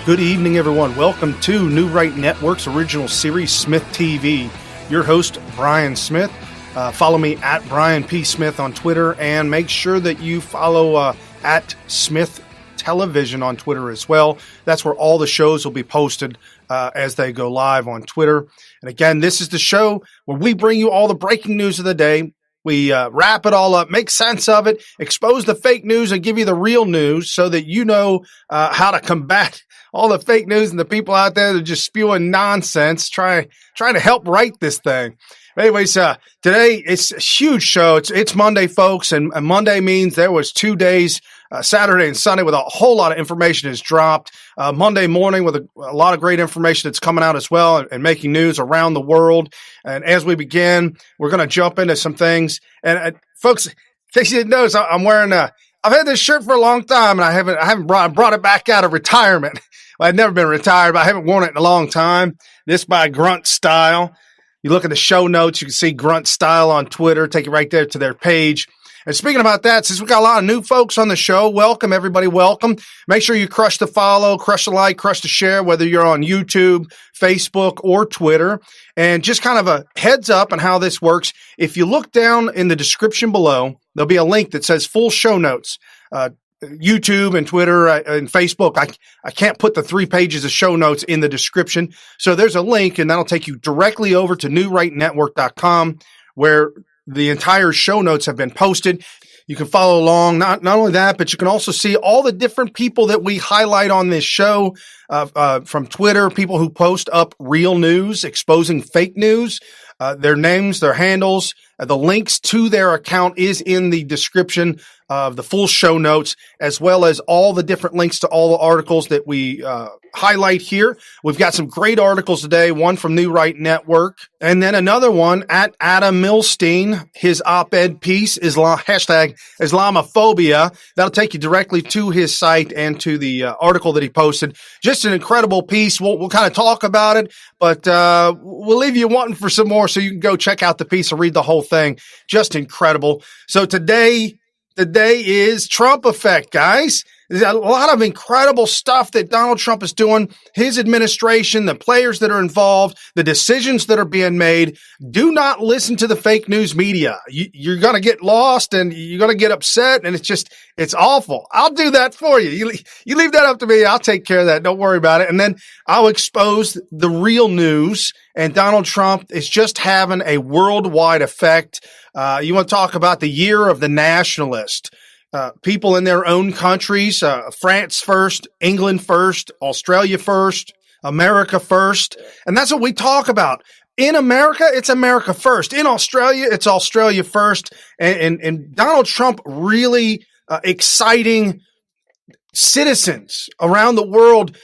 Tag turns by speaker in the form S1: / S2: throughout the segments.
S1: Good evening, everyone. Welcome to New Right Network's original series, SmythTV. Your host, Brian Smith. Follow me at Brian P. Smith on Twitter, and make sure that you follow at Smith Television on Twitter as well. That's where all the shows will be posted as they go live on Twitter. And again, this is the show where we bring you all the breaking news of the day. We wrap it all up, make sense of it, expose the fake news, and give you the real news so that you know how to combat all the fake news and the people out there that are just spewing nonsense, trying to help write this thing. Anyways, today it's a huge show. It's Monday, folks, and Monday means there was 2 days, Saturday and Sunday, with a whole lot of information has dropped. Monday morning with a lot of great information that's coming out as well and making news around the world. And as we begin, we're going to jump into some things. And folks, in case you didn't notice, I'm wearing I've had this shirt for a long time, and I haven't brought it back out of retirement. Well, I've never been retired, but I haven't worn it in a long time. This by Grunt Style. You look at the show notes, you can see Grunt Style on Twitter. Take you right there to their page. And speaking about that, since we got a lot of new folks on the show, welcome, everybody, welcome. Make sure you crush the follow, crush the like, crush the share, whether you're on YouTube, Facebook, or Twitter. And just kind of a heads up on how this works. If you look down in the description below, there'll be a link that says full show notes. YouTube and Twitter and Facebook. I can't put the 3 pages of show notes in the description. So there's a link, and that'll take you directly over to newrightnetwork.com, where the entire show notes have been posted. You can follow along. Not only that, but you can also see all the different people that we highlight on this show from Twitter, people who post up real news, exposing fake news, their names, their handles. The links to their account is in the description of the full show notes, as well as all the different links to all the articles that we highlight here. We've got some great articles today, one from New Right Network, and then another one at Adam Milstein, his op-ed piece, hashtag Islamophobia. That'll take you directly to his site and to the article that he posted. Just an incredible piece. We'll kind of talk about it, but we'll leave you wanting for some more, so you can go check out the piece and read the whole thing. Just incredible. So today is Trump effect, guys. There's a lot of incredible stuff that Donald Trump is doing, his administration, the players that are involved, the decisions that are being made. Do not listen to the fake news media. You're going to get lost and you're going to get upset, and it's awful. I'll do that for you. You leave that up to me. I'll take care of that. Don't worry about it. And then I'll expose the real news, and Donald Trump is just having a worldwide effect. You want to talk about the year of the nationalist. People in their own countries, France first, England first, Australia first, America first. And that's what we talk about. In America, it's America first. In Australia, it's Australia first. And Donald Trump really exciting citizens around the world,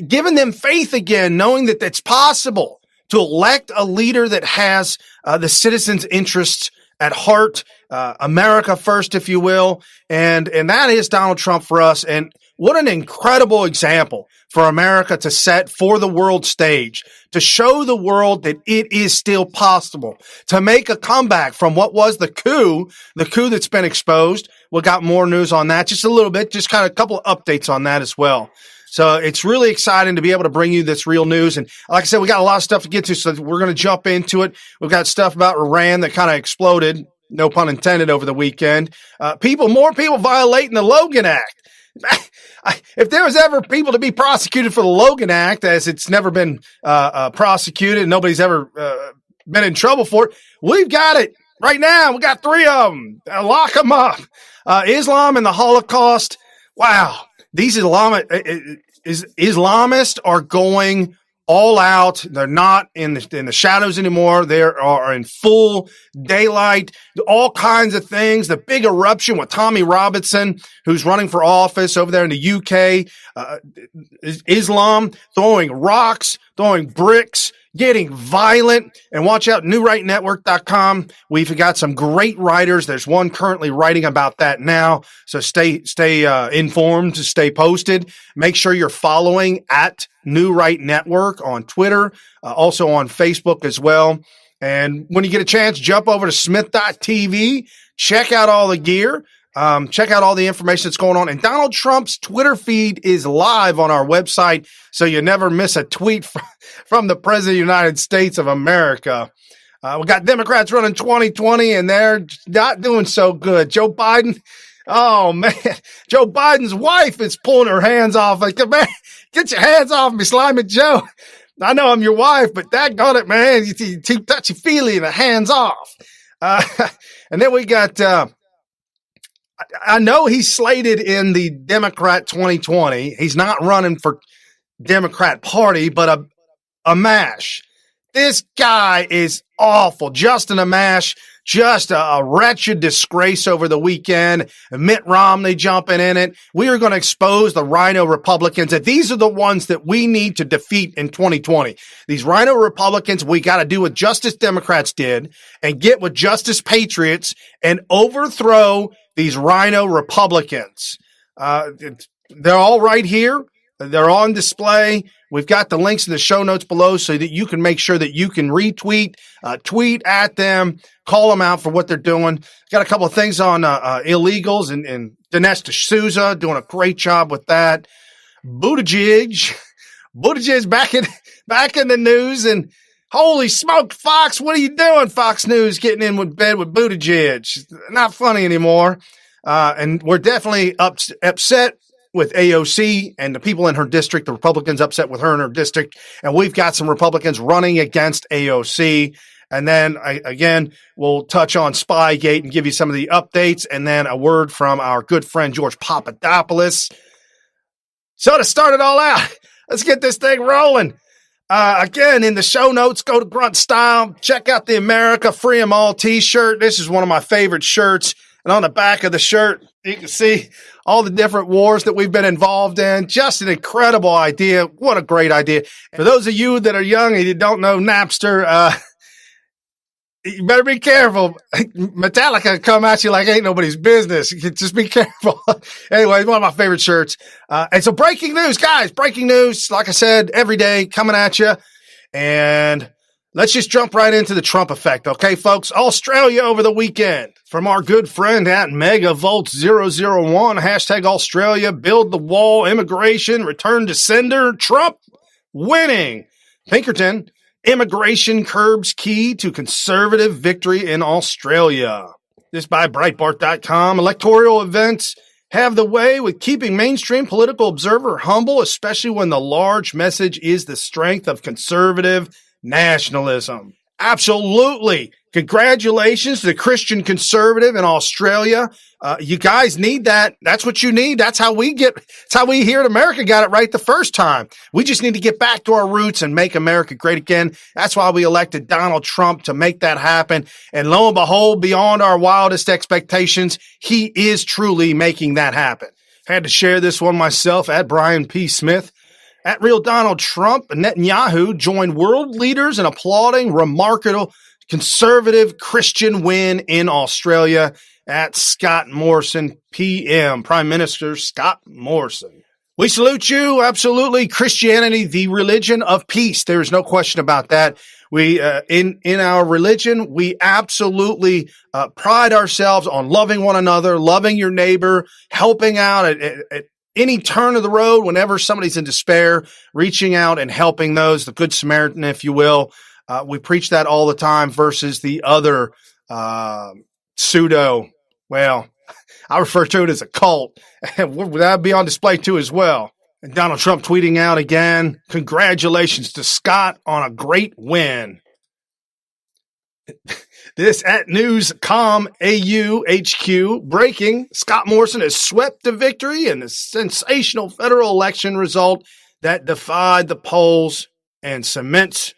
S1: giving them faith again, knowing that it's possible to elect a leader that has the citizens' interests at heart, America first, if you will. And that is Donald Trump for us. And what an incredible example for America to set for the world stage, to show the world that it is still possible to make a comeback from what was the coup that's been exposed. We got more news on that, just a little bit, just kind of a couple of updates on that as well. So it's really exciting to be able to bring you this real news. And like I said, we got a lot of stuff to get to, so we're going to jump into it. We've got stuff about Iran that kind of exploded, no pun intended, over the weekend. More people violating the Logan Act. If there was ever people to be prosecuted for the Logan Act, as it's never been prosecuted and nobody's ever been in trouble for it, we've got it right now. We got 3 of them. Lock them up. Islam and the Holocaust. Wow. These Islamists are going all out. They're not in the shadows anymore. They are in full daylight. All kinds of things. The big eruption with Tommy Robinson, who's running for office over there in the UK. Islam throwing rocks, throwing bricks, getting violent. And watch out, newrightnetwork.com. We've got some great writers. There's one currently writing about that now. So stay informed, stay posted. Make sure you're following at New Right Network on Twitter, also on Facebook as well. And when you get a chance, jump over to SmythTV, check out all the gear. Check out all the information that's going on. And Donald Trump's Twitter feed is live on our website, so you never miss a tweet from the President of the United States of America. We got Democrats running 2020, and they're not doing so good. Joe Biden, oh, man. Joe Biden's wife is pulling her hands off. Like, man, get your hands off me, Slimy Joe. I know I'm your wife, but daggone it, man. You too touchy-feely and the hands off. And then we got... I know he's slated in the Democrat 2020. He's not running for Democrat Party, but a MASH. This guy is awful. Justin Amash, just a wretched disgrace over the weekend. Mitt Romney jumping in it. We are going to expose the Rhino Republicans. And these are the ones that we need to defeat in 2020. These Rhino Republicans, we got to do what Justice Democrats did and get with Justice Patriots and overthrow these Rhino Republicans. They're all right here. They're on display. We've got the links in the show notes below so that you can make sure that you can retweet, tweet at them, call them out for what they're doing. Got a couple of things on illegals and Dinesh D'Souza doing a great job with that. Buttigieg back in the news, and holy smoke, Fox, what are you doing, Fox News, getting in with bed with Buttigieg? Not funny anymore. And we're definitely upset with AOC and the people in her district, the Republicans upset with her in her district. And we've got some Republicans running against AOC. And then again, we'll touch on Spygate and give you some of the updates. And then a word from our good friend, George Papadopoulos. So to start it all out, let's get this thing rolling. Again, in the show notes, go to Grunt Style. Check out the America Free 'em All t-shirt. This is one of my favorite shirts. And on the back of the shirt, you can see all the different wars that we've been involved in. Just an incredible idea. What a great idea. For those of you that are young and you don't know Napster, you better be careful. Metallica come at you like ain't nobody's business. Just be careful. Anyway, one of my favorite shirts. And so breaking news, guys, breaking news. Like I said, every day coming at you. And let's just jump right into the Trump effect. Okay, folks, Australia over the weekend. From our good friend at MegaVolt001, hashtag Australia, build the wall, immigration, return to sender, Trump winning. Pinkerton, immigration curbs key to conservative victory in Australia. This by Breitbart.com. Electoral events have the way with keeping mainstream political observer humble, especially when the large message is the strength of conservative nationalism. Absolutely. Congratulations to the Christian conservative in Australia. You guys need that. That's what you need. That's how we here in America got it right the first time. We just need to get back to our roots and make America great again. That's why we elected Donald Trump to make that happen. And lo and behold, beyond our wildest expectations, he is truly making that happen. Had to share this one myself at Brian P. Smith. At Real Donald Trump, Netanyahu joined world leaders in applauding remarkable conservative Christian win in Australia. At Scott Morrison, PM, Prime Minister Scott Morrison. We salute you. Absolutely. Christianity, the religion of peace. There is no question about that. We, in our religion, we absolutely pride ourselves on loving one another, loving your neighbor, helping out at any turn of the road whenever somebody's in despair, reaching out and helping those, the Good Samaritan, if you will. We preach that all the time versus the other pseudo, well, I refer to it as a cult. That'd be on display too as well. And Donald Trump tweeting out again, congratulations to Scott on a great win. This at Newscom AU HQ breaking. Scott Morrison has swept the victory in the sensational federal election result that defied the polls and cements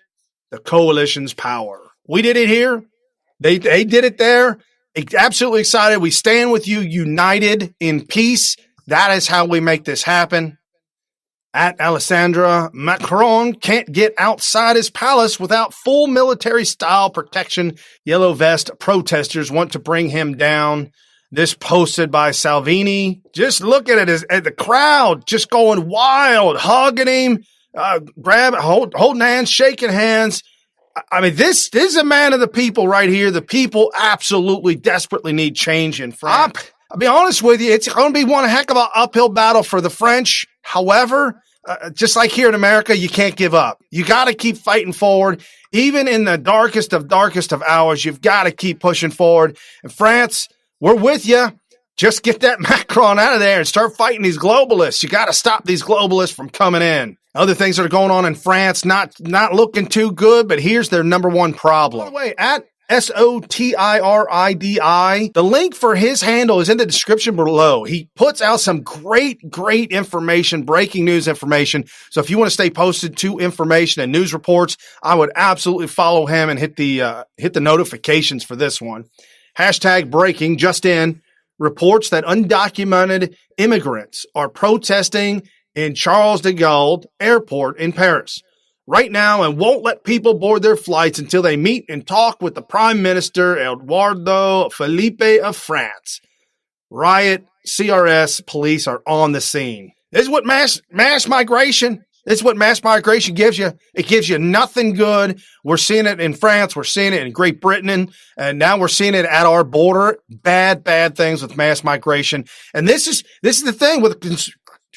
S1: the coalition's power. We did it here. They did it there. Absolutely excited. We stand with you, united in peace. That is how we make this happen. At Alessandra, Macron can't get outside his palace without full military-style protection. Yellow vest protesters want to bring him down. This posted by Salvini. Just look at it at the crowd just going wild, hugging him, holding hands, shaking hands. I mean, this is a man of the people right here. The people absolutely desperately need change in France. I'll be honest with you, it's going to be one heck of an uphill battle for the French. However, just like here in America, you can't give up. You got to keep fighting forward. Even in the darkest of hours, you've got to keep pushing forward. And France, we're with you. Just get that Macron out of there and start fighting these globalists. You got to stop these globalists from coming in. Other things that are going on in France, not looking too good, but here's their number one problem. By the way, at SOTIRIDI. The link for his handle is in the description below. He puts out some great information, breaking news information. So if you want to stay posted to information and news reports, I would absolutely follow him and hit the notifications for this one. Hashtag breaking just in reports that undocumented immigrants are protesting in Charles de Gaulle Airport in Paris right now and won't let people board their flights until they meet and talk with the Prime Minister, Eduardo Philippe of France. Riot, CRS, police are on the scene. This is what mass migration, this is what mass migration gives you. It gives you nothing good. We're seeing it in France. We're seeing it in Great Britain. And now we're seeing it at our border. Bad things with mass migration. And this is the thing with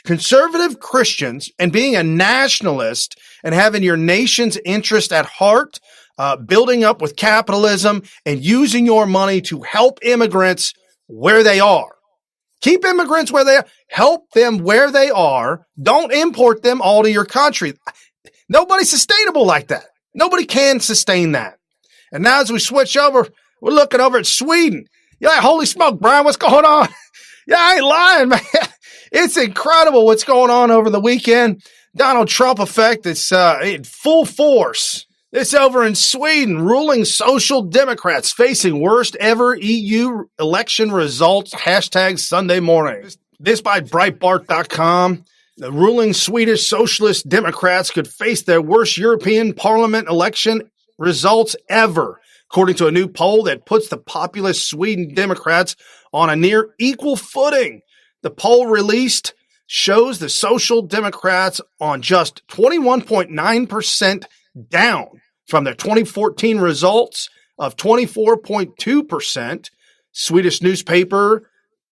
S1: conservative Christians and being a nationalist and having your nation's interest at heart, building up with capitalism and using your money to help immigrants where they are. Keep immigrants where they are. Help them where they are. Don't import them all to your country. Nobody's sustainable like that. Nobody can sustain that. And now as we switch over, we're looking over at Sweden. Yeah, holy smoke, Brian, what's going on? Yeah, I ain't lying, man. It's incredible what's going on over the weekend. Donald Trump effect is in full force. This over in Sweden, ruling social democrats facing worst ever EU election results. Hashtag Sunday morning. This by Breitbart.com. The ruling Swedish socialist Democrats could face their worst European Parliament election results ever, according to a new poll that puts the populist Sweden Democrats on a near equal footing. The poll released shows the Social Democrats on just 21.9% down from their 2014 results of 24.2%. Swedish newspaper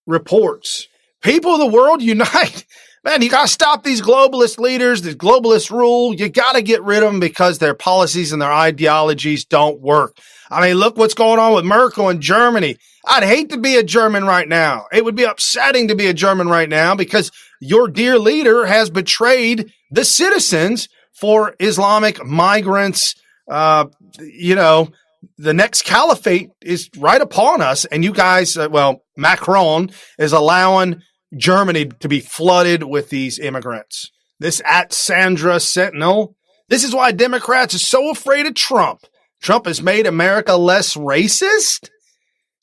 S1: reports. People of the world, unite. Man, you got to stop these globalist leaders, this globalist rule. You got to get rid of them because their policies and their ideologies don't work. I mean, look what's going on with Merkel in Germany. I'd hate to be a German right now. It would be upsetting to be a German right now because your dear leader has betrayed the citizens for Islamic migrants. The next caliphate is right upon us. And you guys, Macron is allowing Germany to be flooded with these immigrants. This at Sandra Sentinel. This is why Democrats are so afraid of Trump. Trump has made America less racist.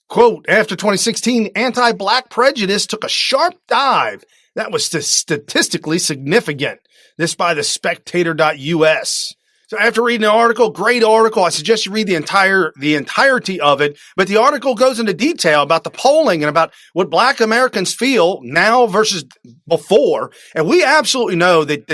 S1: Quote, after 2016, anti-black prejudice took a sharp dive. That was statistically significant. This by the spectator.us. So after reading the article, great article. I suggest you read the entirety of it. But the article goes into detail about the polling and about what black Americans feel now versus before. And we absolutely know that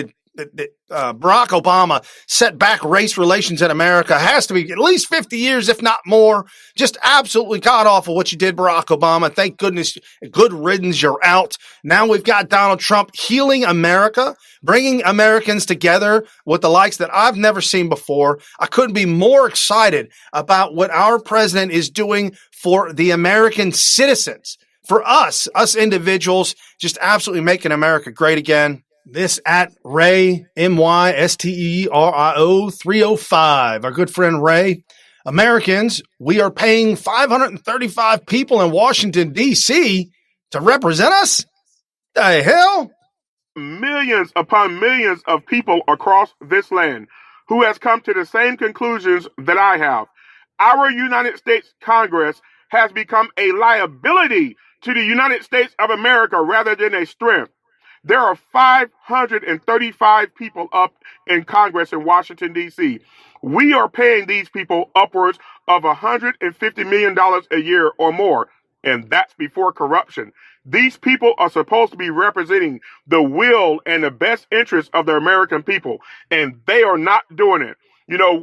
S1: Barack Obama set back race relations in America has to be at least 50 years, if not more. Just absolutely god awful what you did, Barack Obama. Thank goodness, good riddance, you're out. Now we've got Donald Trump healing America, bringing Americans together with the likes that I've never seen before. I couldn't be more excited about what our president is doing for the American citizens, for us individuals, just absolutely making America great again. This at Ray, MYSTERIO 305. Our good friend Ray. Americans, we are paying 535 people in Washington, D.C. to represent us? The hell?
S2: Millions upon millions of people across this land who has come to the same conclusions that I have. Our United States Congress has become a liability to the United States of America rather than a strength. There are 535 people up in Congress in Washington, D.C. We are paying these people upwards of $150 million a year or more, and that's before corruption. These people are supposed to be representing the will and the best interests of the American people, and they are not doing it.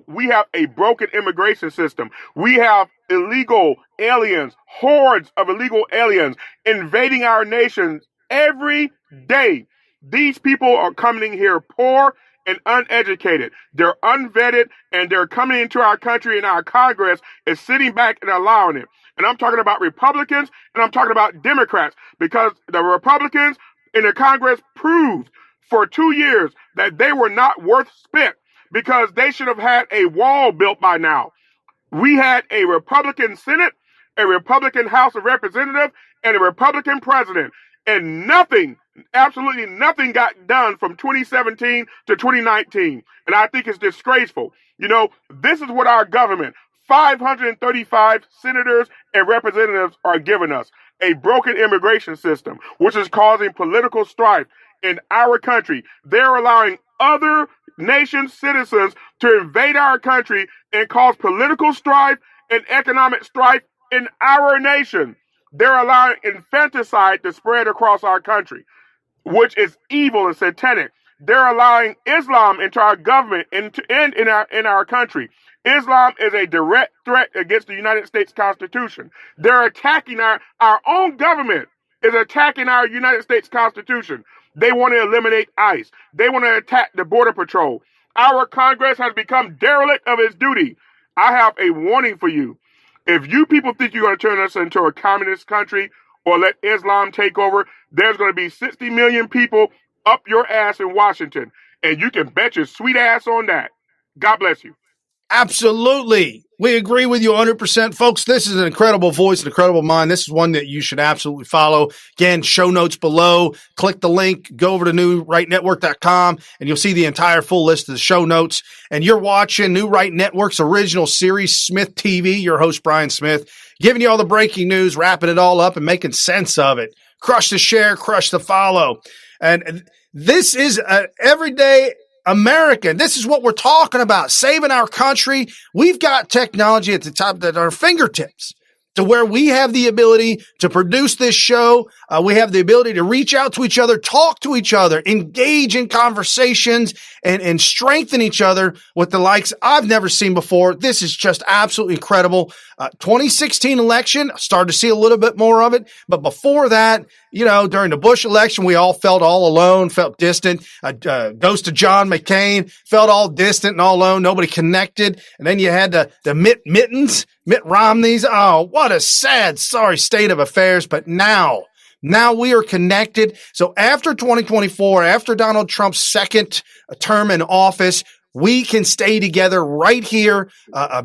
S2: We have a broken immigration system. We have illegal aliens, hordes of illegal aliens invading our nation every day. These people are coming in here poor and uneducated. They're unvetted and they're coming into our country, and our Congress is sitting back and allowing it. And I'm talking about Republicans and I'm talking about Democrats, because the Republicans in the Congress proved for 2 years that they were not worth spent, because they should have had a wall built by now. We had a Republican Senate, a Republican House of Representatives, and a Republican president. And nothing, absolutely nothing got done from 2017 to 2019. And I think it's disgraceful. This is what our government, 535 senators and representatives, are giving us: a broken immigration system, which is causing political strife in our country. They're allowing other nation citizens to invade our country and cause political strife and economic strife in our nation. They're allowing infanticide to spread across our country, which is evil and satanic. They're allowing Islam into our government and in our country. Islam is a direct threat against the United States Constitution. They're attacking our own government is attacking our United States Constitution. They want to eliminate ICE. They want to attack the Border Patrol. Our Congress has become derelict of its duty. I have a warning for you. If you people think you're going to turn us into a communist country or let Islam take over, there's going to be 60 million people up your ass in Washington. And you can bet your sweet ass on that. God bless you.
S1: Absolutely. We agree with you 100%. Folks, this is an incredible voice, an incredible mind. This is one that you should absolutely follow. Again, show notes below. Click the link, go over to newrightnetwork.com, and you'll see the entire full list of the show notes. And you're watching New Right Network's original series, Smith TV. Your host, Brian Smith, giving you all the breaking news, wrapping it all up, and making sense of it. Crush the share, crush the follow. And this is an everyday American. This is what we're talking about, saving our country. We've got technology at the top at our fingertips to where we have the ability to produce this show. We have the ability to reach out to each other, talk to each other, engage in conversations, and strengthen each other with the likes I've never seen before. This is just absolutely incredible. 2016 election, started to see a little bit more of it. But before that, during the Bush election, we all felt all alone, felt distant. Ghost of John McCain felt all distant and all alone. Nobody connected. And then you had the Mitt Romney's. Oh, what a sad, sorry state of affairs. But now we are connected. So after 2024, after Donald Trump's second term in office, we can stay together right here,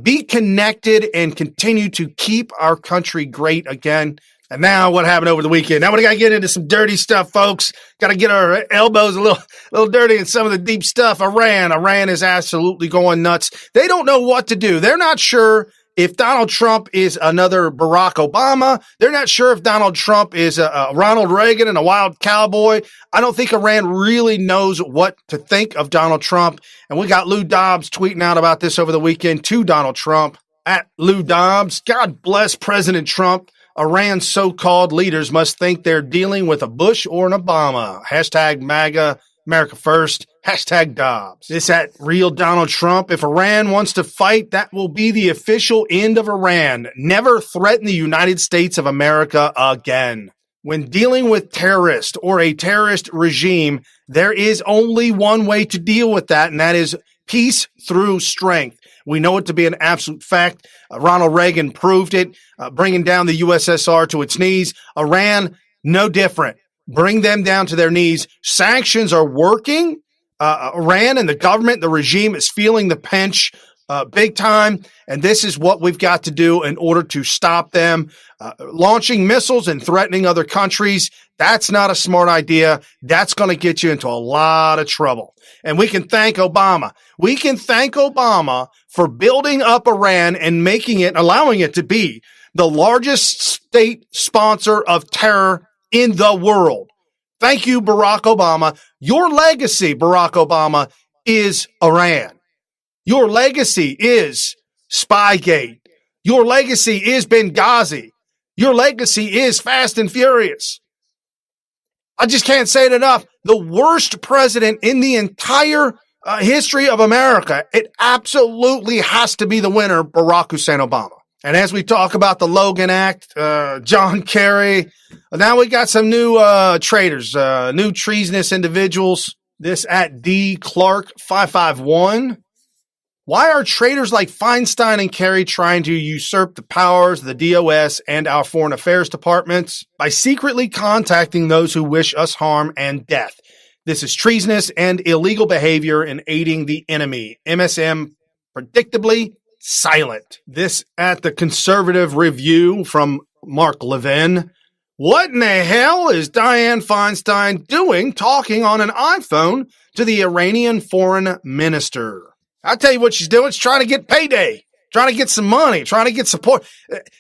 S1: be connected, and continue to keep our country great again. And now what happened over the weekend? Now we got to get into some dirty stuff, folks. Got to get our elbows a little dirty in some of the deep stuff. Iran is absolutely going nuts. They don't know what to do. They're not sure if Donald Trump is another Barack Obama. They're not sure if Donald Trump is a Ronald Reagan and a wild cowboy. I don't think Iran really knows what to think of Donald Trump. And we got Lou Dobbs tweeting out about this over the weekend to Donald Trump. At Lou Dobbs, God bless President Trump. Iran's so-called leaders must think they're dealing with a Bush or an Obama. Hashtag MAGA, America first. Hashtag Dobbs. This at real Donald Trump. If Iran wants to fight, that will be the official end of Iran. Never threaten the United States of America again. When dealing with terrorists or a terrorist regime, there is only one way to deal with that, and that is peace through strength. We know it to be an absolute fact. Ronald Reagan proved it, bringing down the USSR to its knees. Iran, no different. Bring them down to their knees. Sanctions are working. Iran and the government, the regime is feeling the pinch big time. And this is what we've got to do in order to stop them launching missiles and threatening other countries. That's not a smart idea. That's going to get you into a lot of trouble. And we can thank Obama. We can thank Obama for building up Iran and allowing it to be the largest state sponsor of terror in the world. Thank you, Barack Obama. Your legacy, Barack Obama, is Iran. Your legacy is Spygate. Your legacy is Benghazi. Your legacy is Fast and Furious. I just can't say it enough. The worst president in the entire history of America, it absolutely has to be the winner, Barack Hussein Obama. And as we talk about the Logan Act, John Kerry, now we got some new traitors, new treasonous individuals. This at D Clark 551. Why are traitors like Feinstein and Kerry trying to usurp the powers of the DOS and our foreign affairs departments? By secretly contacting those who wish us harm and death. This is treasonous and illegal behavior in aiding the enemy. MSM predictably silent. This at the Conservative Review from Mark Levin. What in the hell is Dianne Feinstein doing talking on an iPhone to the Iranian foreign minister? I'll tell you what she's doing. She's trying to get payday, trying to get some money, trying to get support.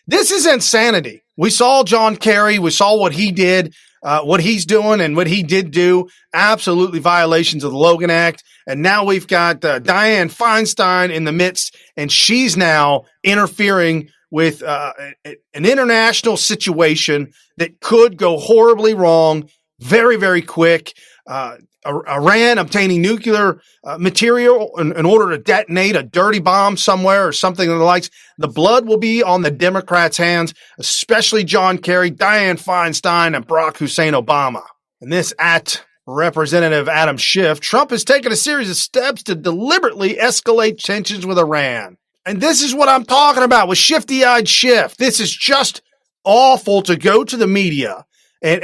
S1: This is insanity. We saw John Kerry. We saw what he did, what he's doing and what he did do. Absolutely violations of the Logan Act. And now we've got Dianne Feinstein in the midst, and she's now interfering with an international situation that could go horribly wrong very, very quick. Iran obtaining nuclear material in order to detonate a dirty bomb somewhere or something of the likes. The blood will be on the Democrats' hands, especially John Kerry, Dianne Feinstein, and Barack Hussein Obama. And this at Representative Adam Schiff, Trump has taken a series of steps to deliberately escalate tensions with Iran. And this is what I'm talking about with shifty-eyed Schiff. This is just awful to go to the media. And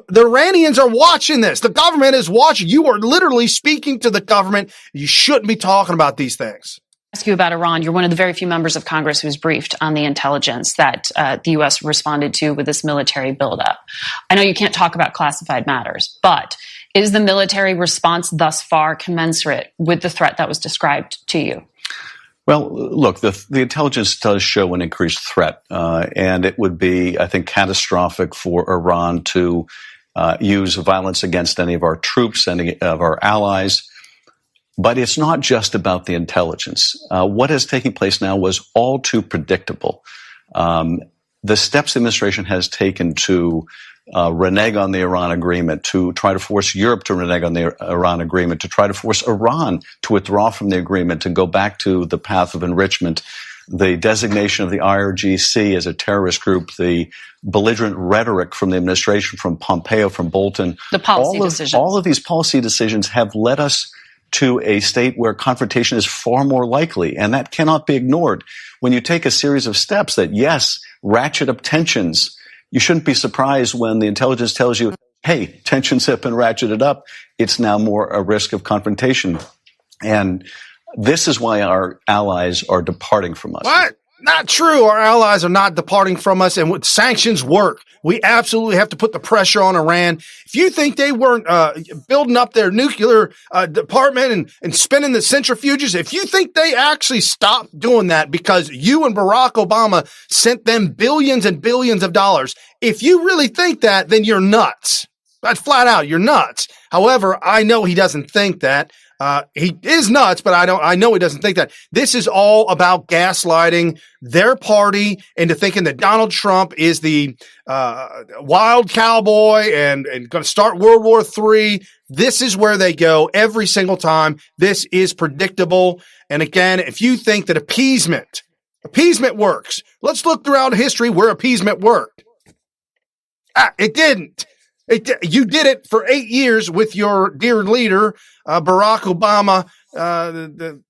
S1: the Iranians are watching this. The government is watching. You are literally speaking to the government. You shouldn't be talking about these things.
S3: Ask you about Iran. You're one of the very few members of Congress who's briefed on the intelligence that the U.S. responded to with this military buildup. I know you can't talk about classified matters, but is the military response thus far commensurate with the threat that was described to you?
S4: Well, look, the intelligence does show an increased threat, and it would be, I think, catastrophic for Iran to use violence against any of our troops, any of our allies. But it's not just about the intelligence. What is taking place now was all too predictable. The steps the administration has taken to renege on the Iran agreement, to try to force Europe to renege on the Iran agreement, to try to force Iran to withdraw from the agreement, to go back to the path of enrichment, the designation of the IRGC as a terrorist group, the belligerent rhetoric from the administration, from Pompeo, from Bolton.
S3: The policy decisions.
S4: All of these policy decisions have led us to a state where confrontation is far more likely, and that cannot be ignored. When you take a series of steps that, yes, ratchet up tensions, you shouldn't be surprised when the intelligence tells you, hey, tensions have been ratcheted up. It's now more a risk of confrontation. And this is why our allies are departing from us.
S1: What? Not true. Our allies are not departing from us, and sanctions work. We absolutely have to put the pressure on Iran. If you think they weren't building up their nuclear department and spinning the centrifuges, if you think they actually stopped doing that because you and Barack Obama sent them billions and billions of dollars, if you really think that, then you're nuts. That's flat out, you're nuts. However, I know he doesn't think that. He is nuts, but I know he doesn't think that. This is all about gaslighting their party into thinking that Donald Trump is the wild cowboy and going to start World War III. This is where they go every single time. This is predictable. And again, if you think that appeasement works, let's look throughout history where appeasement worked. It didn't. You did it for 8 years with your dear leader, Barack Obama, the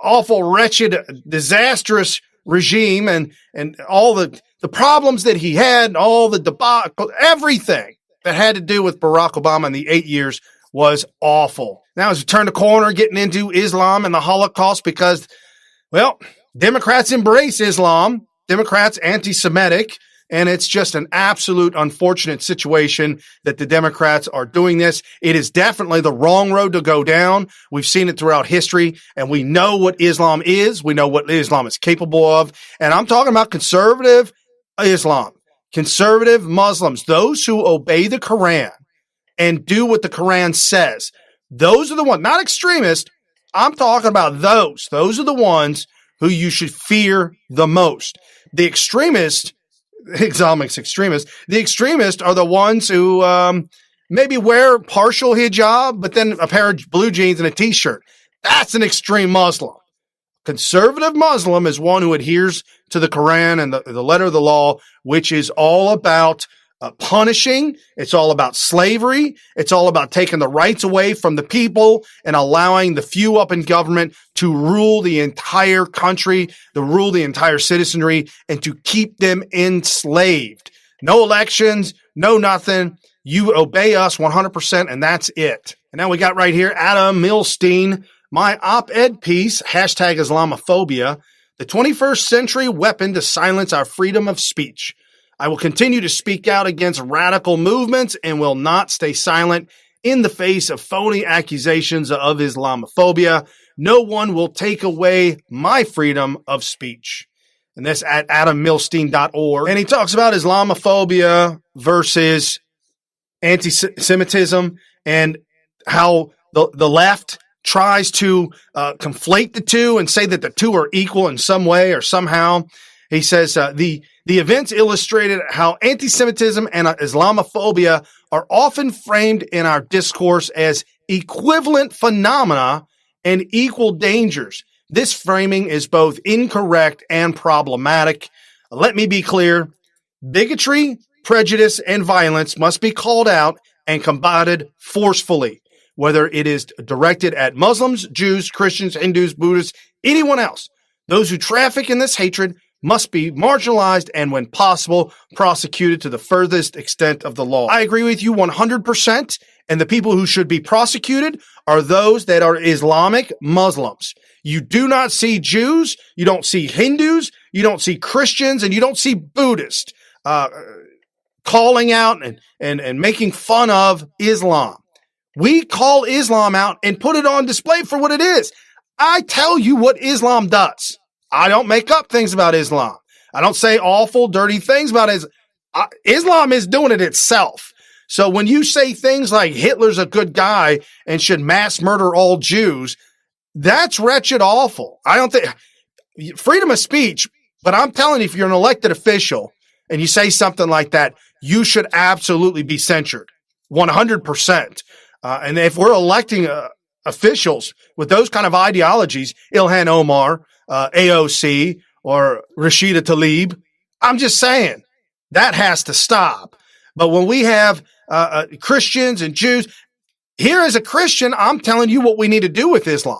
S1: awful, wretched, disastrous regime and all the problems that he had, all the debacle, everything that had to do with Barack Obama in the 8 years was awful. Now, as we turn the corner, getting into Islam and the Holocaust because, well, Democrats embrace Islam, Democrats anti-Semitic. And it's just an absolute unfortunate situation that the Democrats are doing this. It is definitely the wrong road to go down. We've seen it throughout history, and we know what Islam is. We know what Islam is capable of. And I'm talking about conservative Islam, conservative Muslims, those who obey the Quran and do what the Quran says. Those are the ones, not extremists. I'm talking about those. Those are the ones who you should fear the most. The extremists, Islamic extremists. The extremists are the ones who maybe wear partial hijab, but then a pair of blue jeans and a t-shirt. That's an extreme Muslim. Conservative Muslim is one who adheres to the Quran and the letter of the law, which is all about punishing. It's all about slavery. It's all about taking the rights away from the people and allowing the few up in government to rule the entire country, to rule the entire citizenry, and to keep them enslaved. No elections, no nothing. You obey us 100%, and that's it. And now we got right here Adam Milstein, my op-ed piece, hashtag Islamophobia, the 21st century weapon to silence our freedom of speech. I will continue to speak out against radical movements and will not stay silent in the face of phony accusations of Islamophobia. No one will take away my freedom of speech. And that's at adammilstein.org. And he talks about Islamophobia versus anti-Semitism and how the left tries to conflate the two and say that the two are equal in some way or somehow. He says the events illustrated how anti-Semitism and Islamophobia are often framed in our discourse as equivalent phenomena and equal dangers. This framing is both incorrect and problematic. Let me be clear. Bigotry, prejudice, and violence must be called out and combated forcefully, whether it is directed at Muslims, Jews, Christians, Hindus, Buddhists, anyone else. Those who traffic in this hatred must be marginalized and, when possible, prosecuted to the furthest extent of the law. I agree with you 100%, and the people who should be prosecuted are those that are Islamic Muslims. You do not see Jews, you don't see Hindus, you don't see Christians, and you don't see Buddhists calling out and making fun of Islam. We call Islam out and put it on display for what it is. I tell you what Islam does. I don't make up things about Islam. I don't say awful, dirty things about it. Islam is doing it itself. So when you say things like Hitler's a good guy and should mass murder all Jews, that's wretched awful. I don't think freedom of speech, but I'm telling you, if you're an elected official and you say something like that, you should absolutely be censured 100%. And if we're electing officials with those kind of ideologies, Ilhan Omar, AOC, or Rashida Tlaib, I'm just saying that has to stop. But when we have Christians and Jews, here as a Christian, I'm telling you what we need to do with Islam.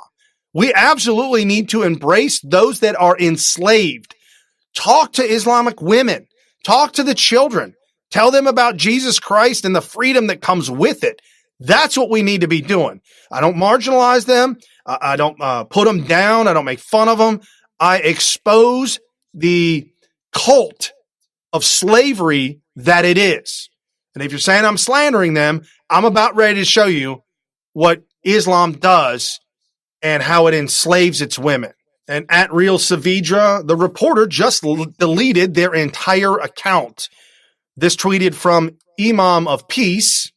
S1: We absolutely need to embrace those that are enslaved. Talk to Islamic women. Talk to the children. Tell them about Jesus Christ and the freedom that comes with it. That's what we need to be doing. I don't marginalize them. I don't put them down. I don't make fun of them. I expose the cult of slavery that it is. And if you're saying I'm slandering them, I'm about ready to show you what Islam does and how it enslaves its women. And at Real Savidra, the reporter just deleted their entire account. This tweeted from Imam of Peace.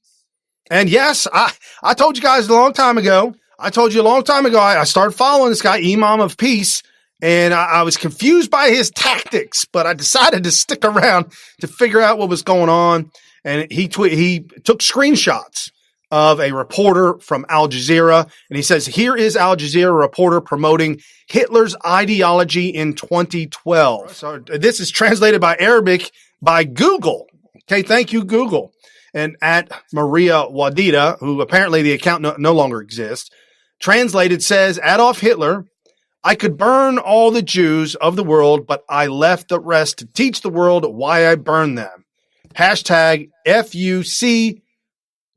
S1: And yes, I told you guys a long time ago. I started following this guy, Imam of Peace, and I was confused by his tactics, but I decided to stick around to figure out what was going on. And he took screenshots of a reporter from Al Jazeera, and he says, here is Al Jazeera reporter promoting Hitler's ideology in 2012. So this is translated by Arabic by Google. Okay, thank you, Google. And at Maria Wadida, who apparently the account no longer exists, translated says, Adolf Hitler, I could burn all the Jews of the world, but I left the rest to teach the world why I burned them. Hashtag FUC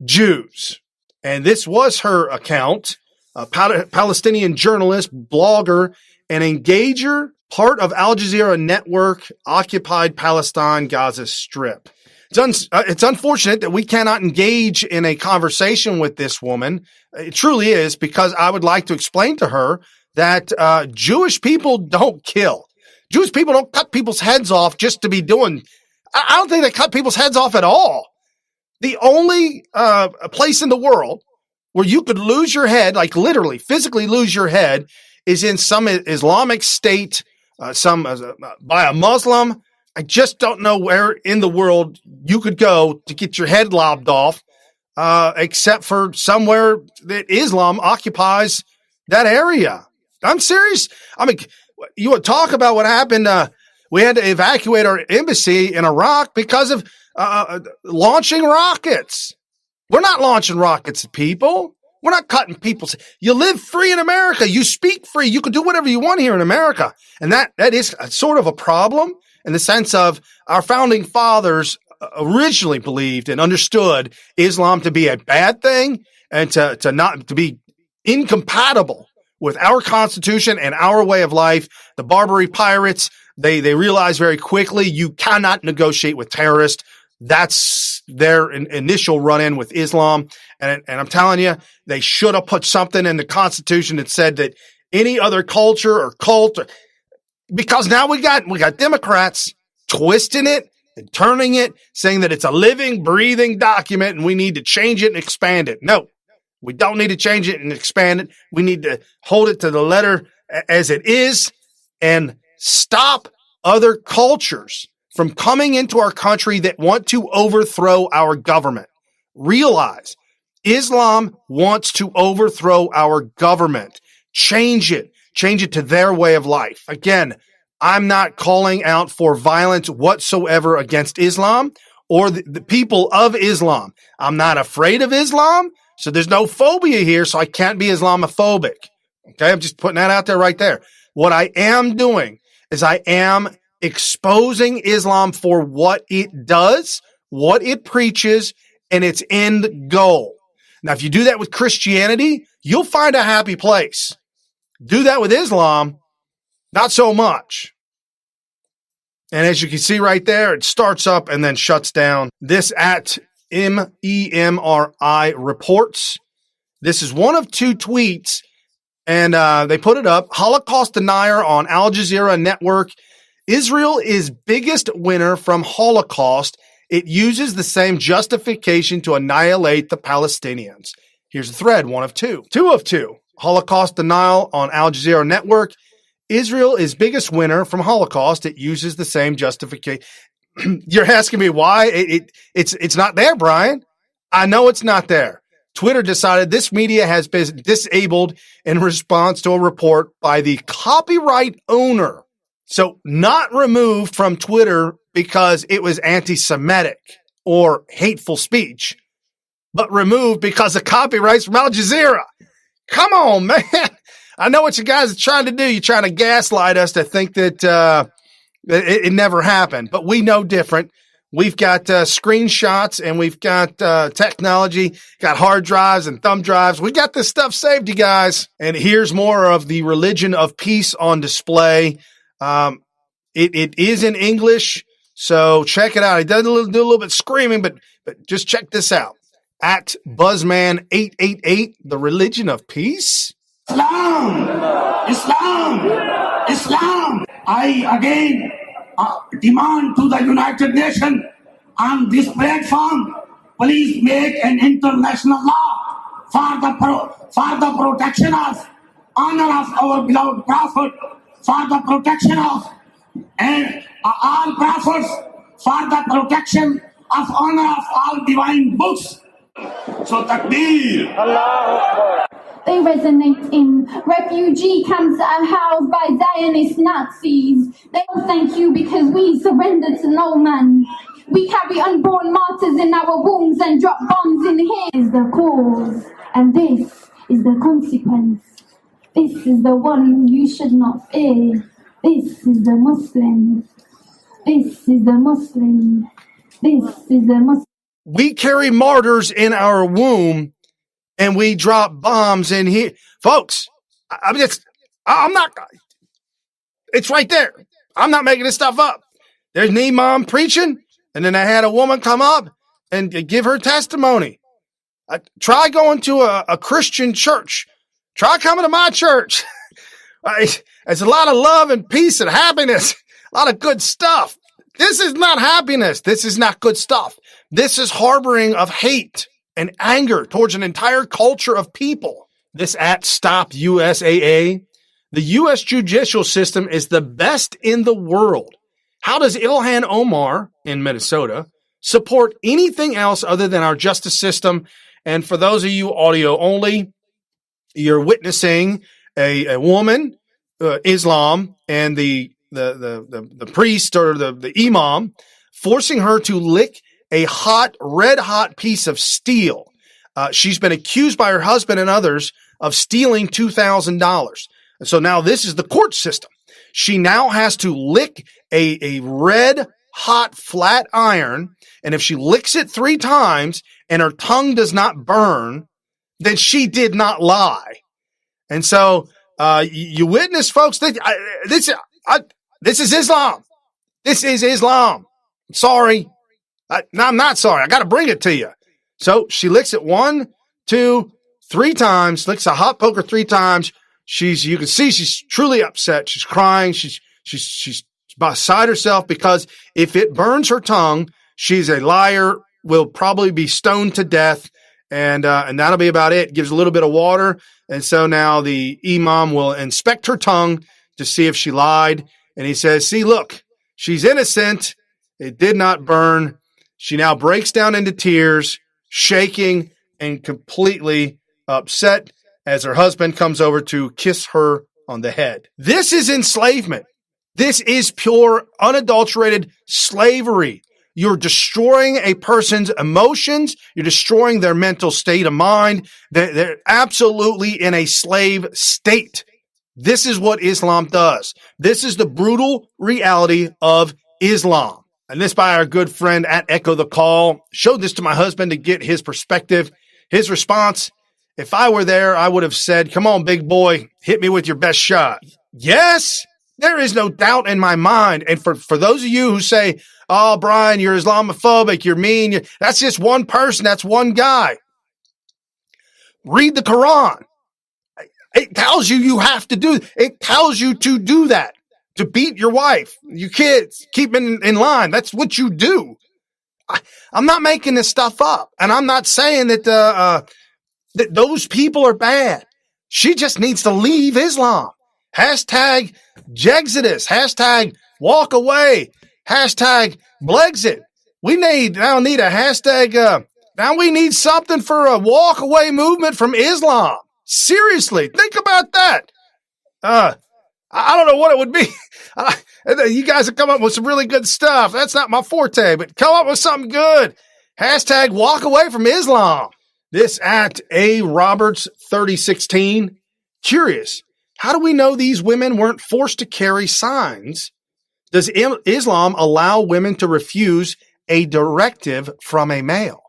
S1: Jews. And this was her account, a Palestinian journalist, blogger, and engager, part of Al Jazeera network, occupied Palestine, Gaza Strip. It's unfortunate that we cannot engage in a conversation with this woman. It truly is, because I would like to explain to her that Jewish people don't kill. Jewish people don't cut people's heads off just to be doing. I don't think they cut people's heads off at all. The only place in the world where you could lose your head, like literally, physically lose your head, is in some Islamic state, by a Muslim. I just don't know where in the world you could go to get your head lobbed off, except for somewhere that Islam occupies that area. I'm serious. I mean, you would talk about what happened. We had to evacuate our embassy in Iraq because of launching rockets. We're not launching rockets at people. We're not cutting people. You live free in America. You speak free. You can do whatever you want here in America. And that is sort of a problem in the sense of our founding fathers originally believed and understood Islam to be a bad thing and to be incompatible with our Constitution and our way of life. The Barbary pirates, they realized very quickly you cannot negotiate with terrorists. That's their initial run-in with Islam. And I'm telling you, they should have put something in the Constitution that said that any other culture or cult, because now we got Democrats twisting it and turning it, saying that it's a living, breathing document and we need to change it and expand it. No, we don't need to change it and expand it. We need to hold it to the letter as it is and stop other cultures from coming into our country that want to overthrow our government. Realize Islam wants to overthrow our government. Change it to their way of life. Again, I'm not calling out for violence whatsoever against Islam or the people of Islam. I'm not afraid of Islam, so there's no phobia here, so I can't be Islamophobic. Okay, I'm just putting that out there right there. What I am doing is I am exposing Islam for what it does, what it preaches, and its end goal. Now, if you do that with Christianity, you'll find a happy place. Do that with Islam, not so much. And as you can see right there, it starts up and then shuts down. This at MEMRI reports. This is one of two tweets, and they put it up. Holocaust denier on Al Jazeera network. Israel is biggest winner from Holocaust. It uses the same justification to annihilate the Palestinians. Here's a thread, one of two. Two of two. Holocaust denial on Al Jazeera network. Israel is biggest winner from Holocaust. It uses the same justification. You're asking me why? It's not there, Brian. I know it's not there. Twitter decided this media has been disabled in response to a report by the copyright owner. So not removed from Twitter because it was anti-Semitic or hateful speech, but removed because of copyrights from Al Jazeera. Come on, man. I know what you guys are trying to do. You're trying to gaslight us to think that it never happened, but we know different. We've got screenshots and we've got technology, got hard drives and thumb drives. We got this stuff saved, you guys. And here's more of the religion of peace on display. It is in English, so check it out. It does do a little bit screaming, but just check this out. At Buzzman888, the religion of peace.
S5: Islam! I again demand to the United Nations on this platform, please make an international law for the protection of honor of our beloved Prophet, for the protection of and all prophets, for the protection of honor of all divine books. So takbir. Allah.
S6: They resonate in refugee camps that are housed by Zionist Nazis. They don't thank you because we surrender to no man. We carry unborn martyrs in our wombs and drop bombs in here. This is the cause, and this is the consequence. This is the one you should not fear. This is the Muslim. This is the Muslim. This is the Muslim.
S1: We carry martyrs in our womb. And we drop bombs in here. Folks, I'm not, it's right there. I'm not making this stuff up. There's an imam preaching, and then I had a woman come up and give her testimony. Try going to a Christian church. Try coming to my church. There's a lot of love and peace and happiness, a lot of good stuff. This is not happiness. This is not good stuff. This is harboring of hate and anger towards an entire culture of people. This at Stop USAA. The U.S. judicial system is the best in the world. How does Ilhan Omar in Minnesota support anything else other than our justice system? And for those of you audio only, you're witnessing a woman, Islam, and the priest or the imam, forcing her to lick a red hot piece of steel. She's been accused by her husband and others of stealing $2,000. And so now this is the court system. She now has to lick a red hot flat iron. And if she licks it 3 times and her tongue does not burn, then she did not lie. And so, you witness, folks, this is Islam. This is Islam. Sorry. No, I'm not sorry. I got to bring it to you. So she licks it 1, 2, 3 times, licks a hot poker 3 times. You can see she's truly upset. She's crying. She's beside herself because if it burns her tongue, she's a liar, will probably be stoned to death. And that'll be about it. Gives a little bit of water. And so now the imam will inspect her tongue to see if she lied. And he says, see, look, she's innocent. It did not burn. She now breaks down into tears, shaking and completely upset as her husband comes over to kiss her on the head. This is enslavement. This is pure, unadulterated slavery. You're destroying a person's emotions. You're destroying their mental state of mind. They're absolutely in a slave state. This is what Islam does. This is the brutal reality of Islam. And this by our good friend at Echo the Call. Showed this to my husband to get his perspective. His response, if I were there, I would have said, come on, big boy, hit me with your best shot. Yes, there is no doubt in my mind. And for those of you who say, oh, Brian, you're Islamophobic, you're mean, that's just one person, that's one guy. Read the Quran. It tells you have to do, it tells you to do that, to beat your wife, your kids, keep in line. That's what you do. I'm not making this stuff up, and I'm not saying that that those people are bad. She just needs to leave Islam. Hashtag Jexodus. Hashtag walk away. Hashtag Blexit. We now need a hashtag. Now we need something for a walk away movement from Islam. Seriously, think about that. I don't know what it would be. You guys have come up with some really good stuff. That's not my forte, but come up with something good. Hashtag walk away from Islam. This at A. Roberts 3016. Curious. How do we know these women weren't forced to carry signs? Does Islam allow women to refuse a directive from a male?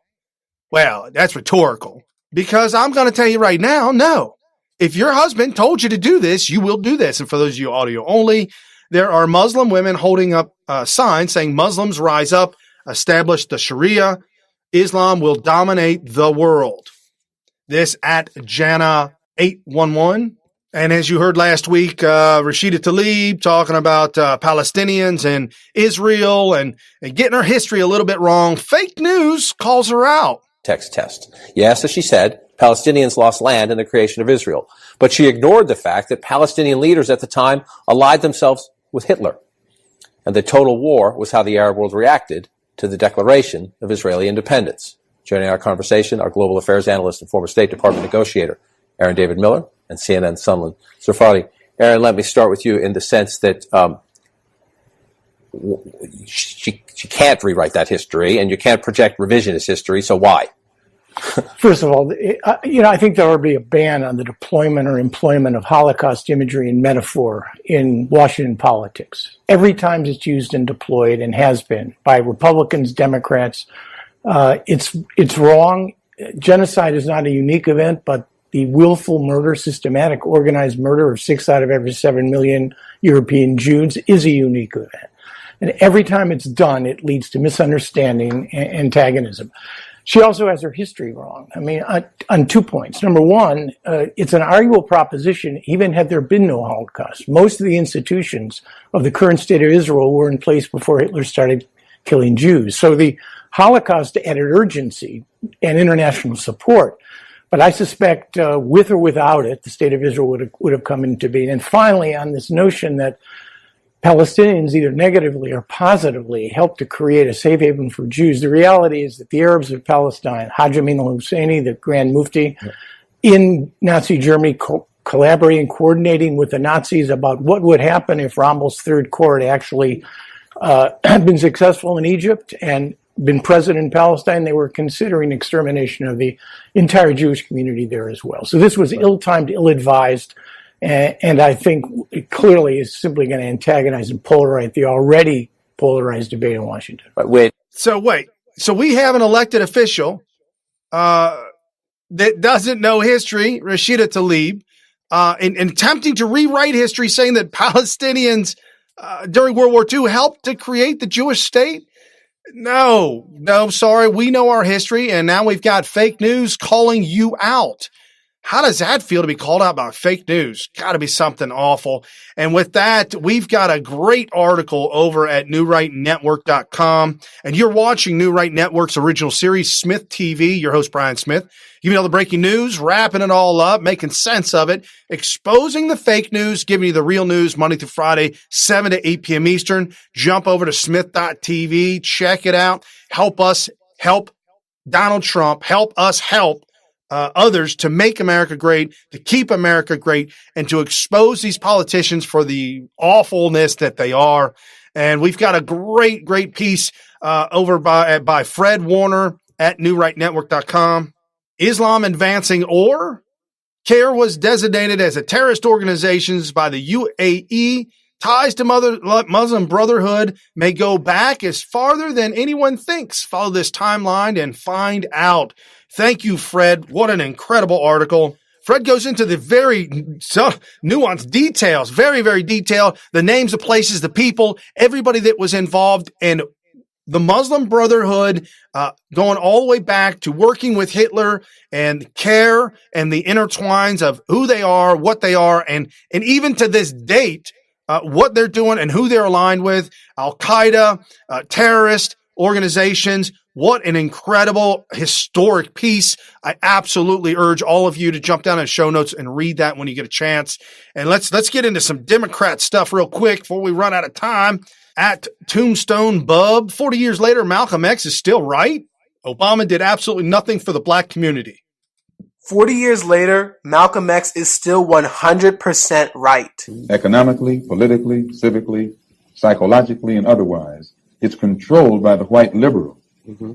S1: Well, that's rhetorical, because I'm going to tell you right now, no. If your husband told you to do this, you will do this. And for those of you audio only, there are Muslim women holding up signs saying Muslims rise up, establish the Sharia. Islam will dominate the world. This at Jana 811. And as you heard last week, Rashida Tlaib talking about Palestinians and Israel and getting her history a little bit wrong. Fake news calls her out.
S7: Text test. Yes, as she said, Palestinians lost land in the creation of Israel. But she ignored the fact that Palestinian leaders at the time allied themselves with Hitler. And the total war was how the Arab world reacted to the declaration of Israeli independence. Joining our conversation, our global affairs analyst and former State Department negotiator, Aaron David Miller, and CNN Sunderland Serfati. Aaron, let me start with you in the sense that she can't rewrite that history, and you can't project revisionist history, so why?
S8: First of all, I think there would be a ban on the deployment or employment of Holocaust imagery and metaphor in Washington politics. Every time it's used and deployed, and has been, by Republicans, Democrats, it's wrong. Genocide is not a unique event, but the willful murder, systematic, organized murder of 6 out of every 7 million European Jews is a unique event. And every time it's done, it leads to misunderstanding and antagonism. She also has her history wrong. I mean, on 2 points. Number one, it's an arguable proposition, even had there been no Holocaust. Most of the institutions of the current state of Israel were in place before Hitler started killing Jews. So the Holocaust added urgency and international support. But I suspect, with or without it, the state of Israel would have come into being. And finally, on this notion that Palestinians, either negatively or positively, helped to create a safe haven for Jews, the reality is that the Arabs of Palestine, Haj Amin al-Husseini, the Grand Mufti, in Nazi Germany collaborating, coordinating with the Nazis about what would happen if Rommel's Third Court actually had been successful in Egypt and been present in Palestine. They were considering extermination of the entire Jewish community there as well. So this was ill-timed, ill-advised, and I think it clearly is simply going to antagonize and polarize the already polarized debate in Washington.
S1: So we have an elected official that doesn't know history, Rashida Tlaib, in attempting to rewrite history, saying that Palestinians during World War II helped to create the Jewish state. No, sorry. We know our history, and now we've got fake news calling you out. How does that feel to be called out by fake news? Got to be something awful. And with that, we've got a great article over at newrightnetwork.com. And you're watching New Right Network's original series, Smith TV. Your host, Brian Smith. Giving you all the breaking news, wrapping it all up, making sense of it, exposing the fake news, giving you the real news Monday through Friday, 7 to 8 p.m. Eastern. Jump over to smith.tv. Check it out. Help us help Donald Trump. Help us help others to make America great, to keep America great, and to expose these politicians for the awfulness that they are. And we've got a great piece over by Fred Warner at newrightnetwork.com. Islam advancing, or CAIR was designated as a terrorist organization by the UAE. Ties to Muslim Brotherhood may go back as farther than anyone thinks. Follow this timeline and find out. Thank you, Fred. What an incredible article. Fred goes into the very nuanced details, very detailed, the names of places, the people, everybody that was involved, and the Muslim Brotherhood going all the way back to working with Hitler and CAIR and the intertwines of who they are, what they are, and even to this date, what they're doing and who they're aligned with, Al-Qaeda, terrorist organizations. What an incredible historic piece. I absolutely urge all of you to jump down in show notes and read that when you get a chance. And let's get into some Democrat stuff real quick before we run out of time. At Tombstone Bub, 40 years later, Malcolm X is still right. Obama did absolutely nothing for the black community.
S9: 40 years later, Malcolm X is still 100% right.
S10: Economically, politically, civically, psychologically, and otherwise, it's controlled by the white liberal,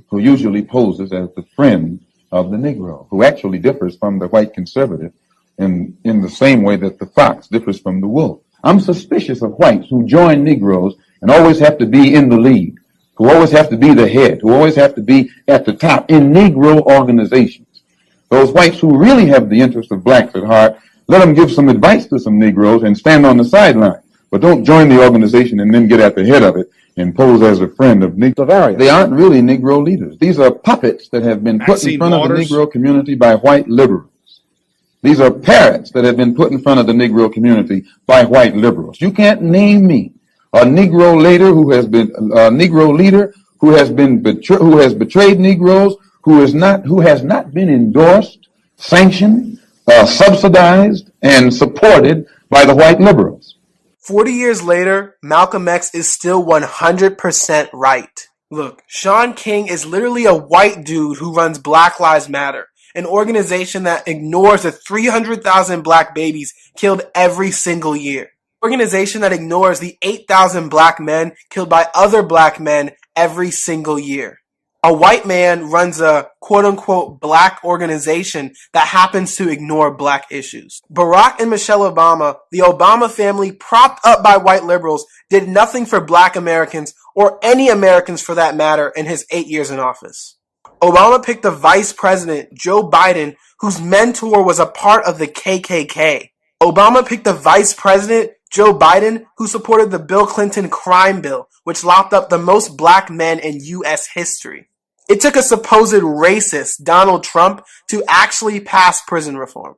S10: who usually poses as the friend of the Negro, who actually differs from the white conservative in the same way that the fox differs from the wolf. I'm suspicious of whites who join Negroes and always have to be in the lead, who always have to be the head, who always have to be at the top in Negro organizations. Those whites who really have the interest of blacks at heart, let them give some advice to some Negroes and stand on the sideline. But don't join the organization and then get at the head of it and pose as a friend of Negro. They aren't really Negro leaders. These are puppets that have been put in front of the Negro community by white liberals. These are parrots that have been put in front of the Negro community by white liberals. You can't name me a Negro leader who has been betrayed Negroes, who has not been endorsed, sanctioned, subsidized, and supported by the white liberals.
S9: 40 years later, Malcolm X is still 100% right. Look, Shaun King is literally a white dude who runs Black Lives Matter, an organization that ignores the 300,000 black babies killed every single year. Organization that ignores the 8,000 black men killed by other black men every single year. A white man runs a quote-unquote black organization that happens to ignore black issues. Barack and Michelle Obama, the Obama family propped up by white liberals, did nothing for black Americans or any Americans for that matter in his 8 years in office. Obama picked the vice president, Joe Biden, whose mentor was a part of the KKK. Obama picked the vice president, Joe Biden, who supported the Bill Clinton crime bill, which locked up the most black men in U.S. history. It took a supposed racist, Donald Trump, to actually pass prison reform.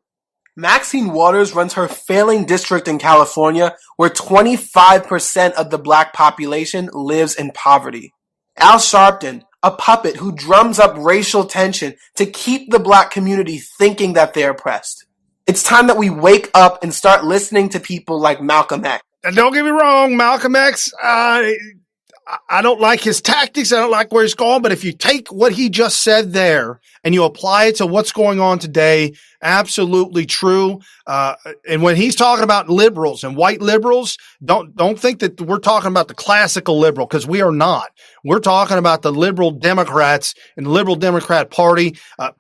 S9: Maxine Waters runs her failing district in California, where 25% of the black population lives in poverty. Al Sharpton, a puppet who drums up racial tension to keep the black community thinking that they're oppressed. It's time that we wake up and start listening to people like Malcolm X.
S1: And don't get me wrong, Malcolm X, I don't like his tactics. I don't like where he's going. But if you take what he just said there and you apply it to what's going on today, absolutely true. And when he's talking about liberals and white liberals, don't think that we're talking about the classical liberal, because we are not. We're talking about the liberal Democrats and the liberal Democrat Party.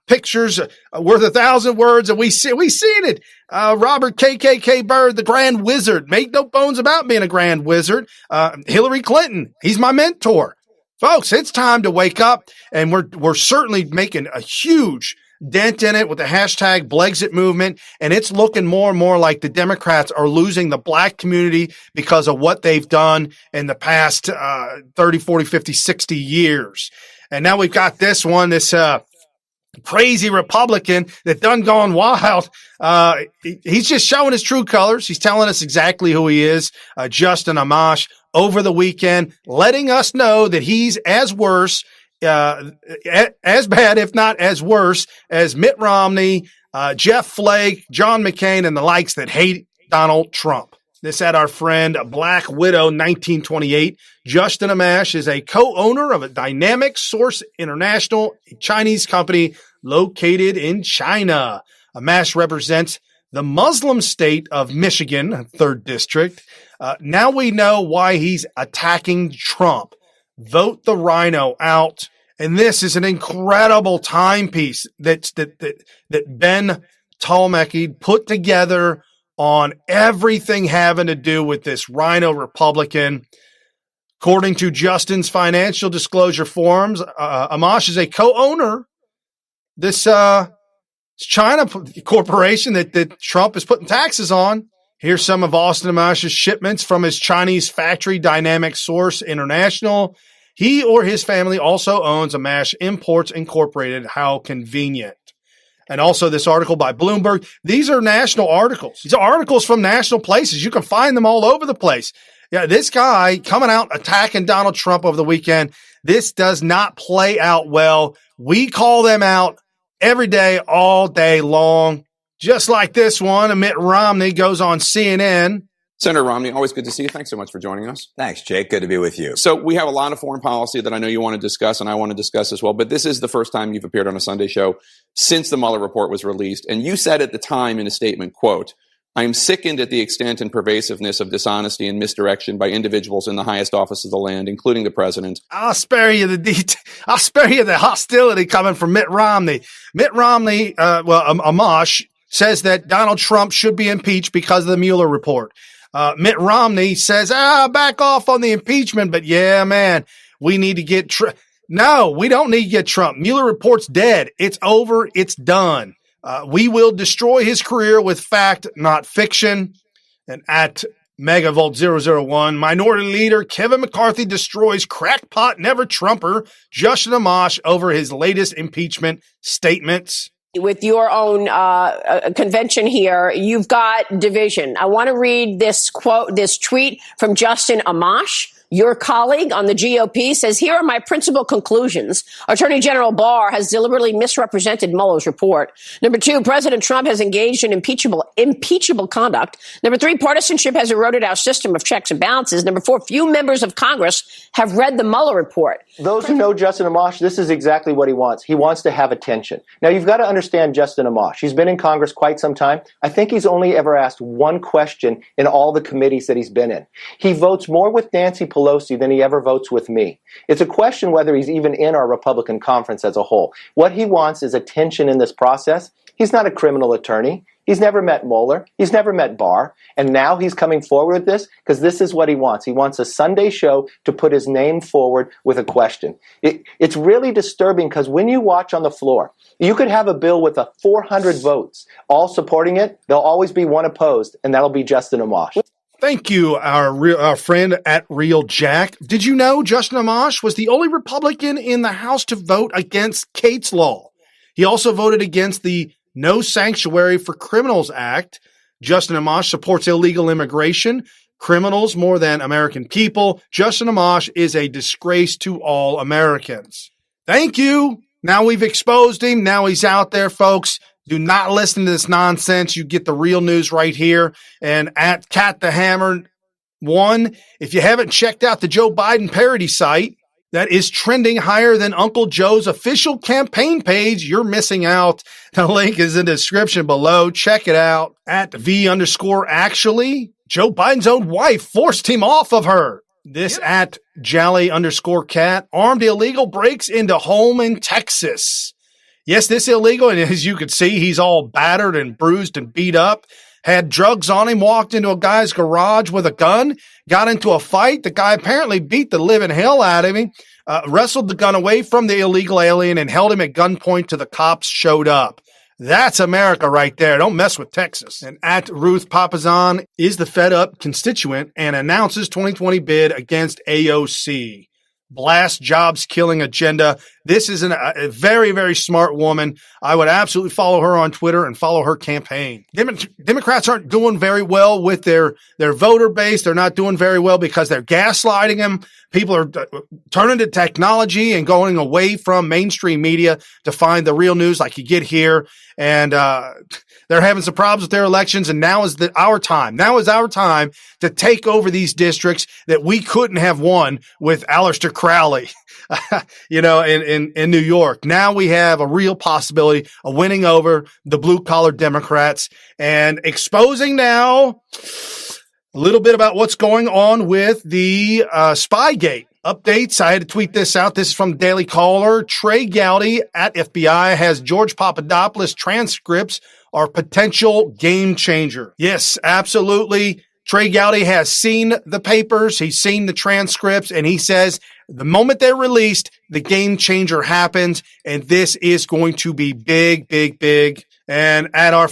S1: Pictures worth 1,000 words, and we seen it. Robert KKK Byrd, the Grand Wizard, make no bones about being a Grand Wizard. Hillary Clinton, he's my mentor. Folks, it's time to wake up, and we're certainly making a huge dent in it with the hashtag Blexit movement, and it's looking more and more like the Democrats are losing the black community because of what they've done in the past 30, 40, 50, 60 years. And now we've got this crazy Republican that done gone wild. He's just showing his true colors. He's telling us exactly who he is, Justin Amash, over the weekend, letting us know that he's as bad, if not as worse, as Mitt Romney, Jeff Flake, John McCain, and the likes that hate Donald Trump. This at our friend Black Widow 1928. Justin Amash is a co-owner of a Dynamic Source International, a Chinese company located in China. Amash represents the Muslim state of Michigan, 3rd District. Now we know why he's attacking Trump. Vote the rhino out. And this is an incredible timepiece that Ben Tolmecki put together on everything having to do with this rhino Republican. According to Justin's financial disclosure forms, Amash is a co-owner. This China corporation that Trump is putting taxes on. Here's some of Austin Amash's shipments from his Chinese factory, Dynamic Source International. He or his family also owns Amash Imports Incorporated. How convenient. And also this article by Bloomberg. These are national articles. These are articles from national places. You can find them all over the place. Yeah, this guy coming out attacking Donald Trump over the weekend. This does not play out well. We call them out every day, all day long. Just like this one, Mitt Romney goes on CNN.
S11: Senator Romney, always good to see you. Thanks so much for joining us.
S12: Thanks, Jake. Good to be with you.
S11: So we have a lot of foreign policy that I know you want to discuss, and I want to discuss as well. But this is the first time you've appeared on a Sunday show since the Mueller report was released. And you said at the time in a statement, quote, "I am sickened at the extent and pervasiveness of dishonesty and misdirection by individuals in the highest office of the land, including the president."
S1: I'll spare you the hostility coming from Mitt Romney. Mitt Romney, Amash says that Donald Trump should be impeached because of the Mueller report. Mitt Romney says, back off on the impeachment, but yeah, man, we need to get No, we don't need to get Trump. Mueller report's dead. It's over. It's done. We will destroy his career with fact, not fiction. And at Megavolt001, Minority Leader Kevin McCarthy destroys crackpot never Trumper Justin Amash over his latest impeachment statements.
S13: With your own convention here, you've got division. I want to read this quote, this tweet from Justin Amash. Your colleague on the GOP says, "Here are my principal conclusions. Attorney General Barr has deliberately misrepresented Mueller's report. Number 2, President Trump has engaged in impeachable conduct. Number 3, partisanship has eroded our system of checks and balances. Number 4, few members of Congress have read the Mueller report."
S14: Those who know Justin Amash, this is exactly what he wants. He wants to have attention. Now, you've got to understand Justin Amash. He's been in Congress quite some time. I think he's only ever asked one question in all the committees that he's been in. He votes more with Nancy Pelosi than he ever votes with me. It's a question whether he's even in our Republican conference as a whole. What he wants is attention in this process. He's not a criminal attorney. He's never met Mueller. He's never met Barr. And now he's coming forward with this because this is what he wants. He wants a Sunday show to put his name forward with a question. It's really disturbing because when you watch on the floor, you could have a bill with 400 votes all supporting it. There'll always be one opposed, and that'll be Justin Amash.
S1: Thank you, our friend at Real Jack. Did you know Justin Amash was the only Republican in the House to vote against Kate's Law? He also voted against the No Sanctuary for Criminals Act. Justin Amash supports illegal immigration, criminals more than American people. Justin Amash is a disgrace to all Americans. Thank you. Now we've exposed him. Now he's out there, folks. Do not listen to this nonsense. You get the real news right here. And at Cat the Hammer 1, if you haven't checked out the Joe Biden parody site, that is trending higher than Uncle Joe's official campaign page. You're missing out. The link is in the description below. Check it out. At V_actually, Joe Biden's own wife forced him off of her. This at Jolly_cat, armed illegal breaks into home in Texas. Yes, this illegal, and as you can see, he's all battered and bruised and beat up. Had drugs on him, walked into a guy's garage with a gun, got into a fight. The guy apparently beat the living hell out of him, wrestled the gun away from the illegal alien and held him at gunpoint till the cops showed up. That's America right there. Don't mess with Texas. And at Ruth Papazan is the fed up constituent and announces 2020 bid against AOC. Blast jobs killing agenda. This is a very, very smart woman. I would absolutely follow her on Twitter and follow her campaign. Democrats aren't doing very well with their voter base. They're not doing very well because they're gaslighting them. People are turning to technology and going away from mainstream media to find the real news like you get here. And they're having some problems with their elections. And now is our time. Now is our time to take over these districts that we couldn't have won with Aleister Crowley, in New York. Now we have a real possibility of winning over the blue collar Democrats and exposing now a little bit about what's going on with the Spygate updates. I had to tweet this out. This is from Daily Caller. Trey Gowdy at FBI has George Papadopoulos transcripts are potential game changer. Yes, absolutely. Trey Gowdy has seen the papers. He's seen the transcripts, and he says the moment they're released, the game changer happens, and this is going to be big, big, big. And at our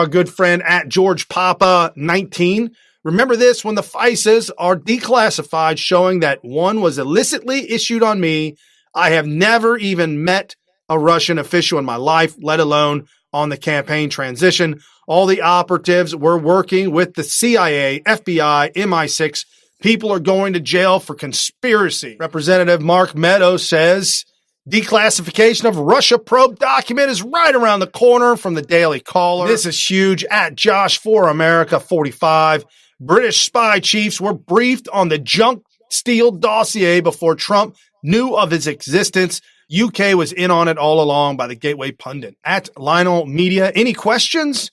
S1: good friend at George Papa 19, remember this, when the FISAs are declassified, showing that one was illicitly issued on me, I have never even met a Russian official in my life, let alone on the campaign transition. All the operatives were working with the CIA, FBI, MI6. People are going to jail for conspiracy. Representative Mark Meadows says declassification of Russia probe document is right around the corner from the Daily Caller. This is huge. At Josh for America 45. British spy chiefs were briefed on the junk steel dossier before Trump knew of its existence. UK was in on it all along by the Gateway Pundit. At Lionel Media, any questions?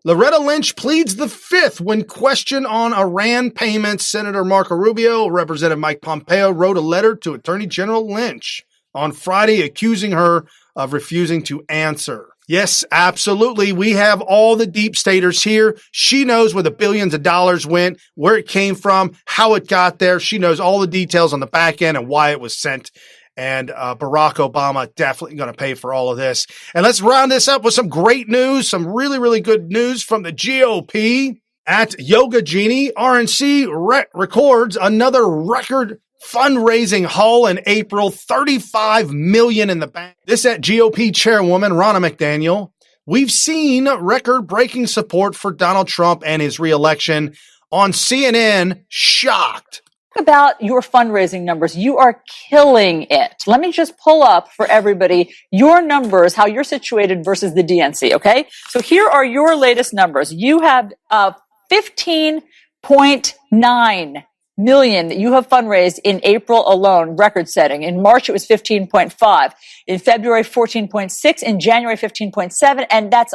S1: Loretta Lynch pleads the fifth when questioned on Iran payments. Senator Marco Rubio, Representative Mike Pompeo wrote a letter to Attorney General Lynch on Friday accusing her of refusing to answer. Yes, absolutely. We have all the deep staters here. She knows where the billions of dollars went, where it came from, how it got there. She knows all the details on the back end and why it was sent. And Barack Obama definitely going to pay for all of this. And let's round this up with some great news, some really, really good news from the GOP. At Yoga Genie, RNC records another record fundraising haul in April, $35 million in the bank. This at GOP chairwoman Ronna McDaniel. We've seen record-breaking support for Donald Trump and his reelection. On CNN, shocked.
S12: About your fundraising numbers. You are killing it. Let me just pull up for everybody your numbers, how you're situated versus the DNC, okay? So here are your latest numbers. You have 15.9 million that you have fundraised in April alone, record setting. In March, it was 15.5. In February, 14.6. In January, 15.7. And that's,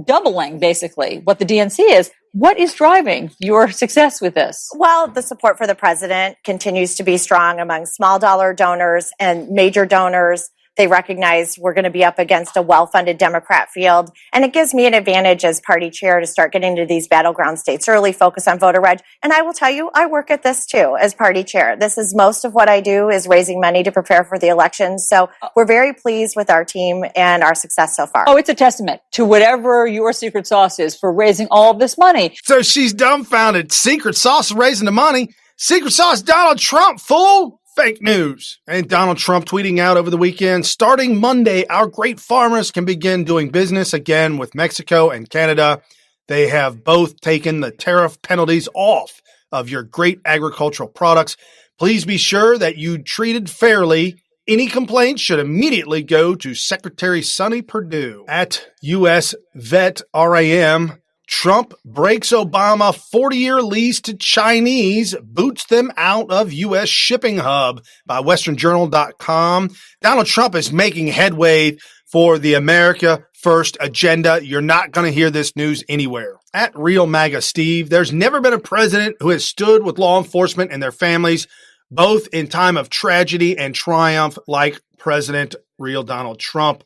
S12: doubling basically what the DNC is. What is driving your success with this?
S15: Well, the support for the president continues to be strong among small dollar donors and major donors. They recognize we're going to be up against a well-funded Democrat field. And it gives me an advantage as party chair to start getting to these battleground states early, focus on voter reg. And I will tell you, I work at this too as party chair. This is most of what I do is raising money to prepare for the elections. So we're very pleased with our team and our success so far.
S12: Oh, it's a testament to whatever your secret sauce is for raising all of this money.
S1: So she's dumbfounded. Secret sauce raising the money. Secret sauce Donald Trump, fool. Fake news. And Donald Trump tweeting out over the weekend, starting Monday, our great farmers can begin doing business again with Mexico and Canada. They have both taken the tariff penalties off of your great agricultural products. Please be sure that you treated fairly. Any complaints should immediately go to Secretary Sonny Perdue. At US Vet RAM, Trump breaks Obama 40-year lease to Chinese, boots them out of U.S. shipping hub by westernjournal.com. Donald Trump is making headway for the America First agenda. You're not going to hear this news anywhere. At Real MAGA Steve, there's never been a president who has stood with law enforcement and their families, both in time of tragedy and triumph, like President Real Donald Trump.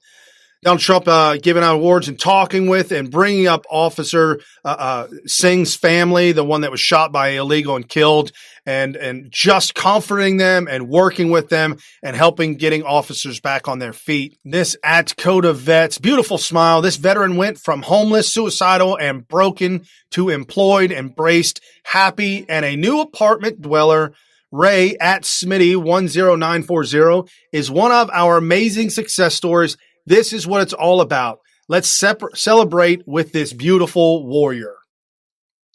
S1: Donald Trump giving out awards and talking with and bringing up Officer Singh's family, the one that was shot by illegal and killed, and just comforting them and working with them and helping getting officers back on their feet. This at Coda Vets, beautiful smile. This veteran went from homeless, suicidal, and broken to employed, embraced, happy, and a new apartment dweller. Ray at Smitty10940 is one of our amazing success stories. This is what it's all about. Let's celebrate with this beautiful warrior.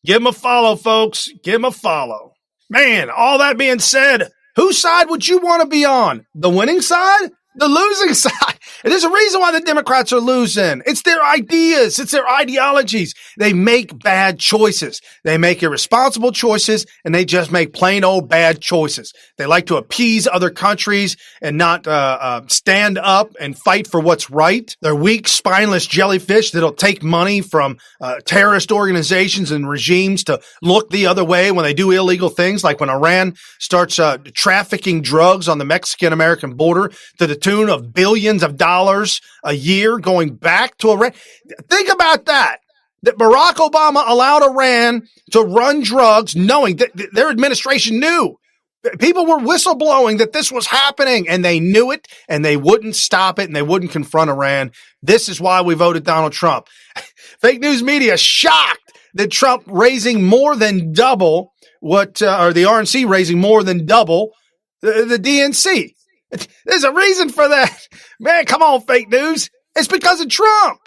S1: Give him a follow, folks. Give him a follow. Man, all that being said, whose side would you want to be on? The winning side? The losing side? And there's a reason why the Democrats are losing. It's their ideas. It's their ideologies. They make bad choices. They make irresponsible choices, and they just make plain old bad choices. They like to appease other countries and not stand up and fight for what's right. They're weak, spineless jellyfish that'll take money from terrorist organizations and regimes to look the other way when they do illegal things, like when Iran starts trafficking drugs on the Mexican-American border to the tune of billions of dollars a year going back to Iran. Think about that Barack Obama allowed Iran to run drugs knowing that their administration knew. People were whistleblowing that this was happening, and they knew it, and they wouldn't stop it, and they wouldn't confront Iran. This is why we voted Donald Trump. Fake news media shocked that Trump raising more than double or the RNC raising more than double the DNC. There's a reason for that. Man, come on, fake news. It's because of Trump.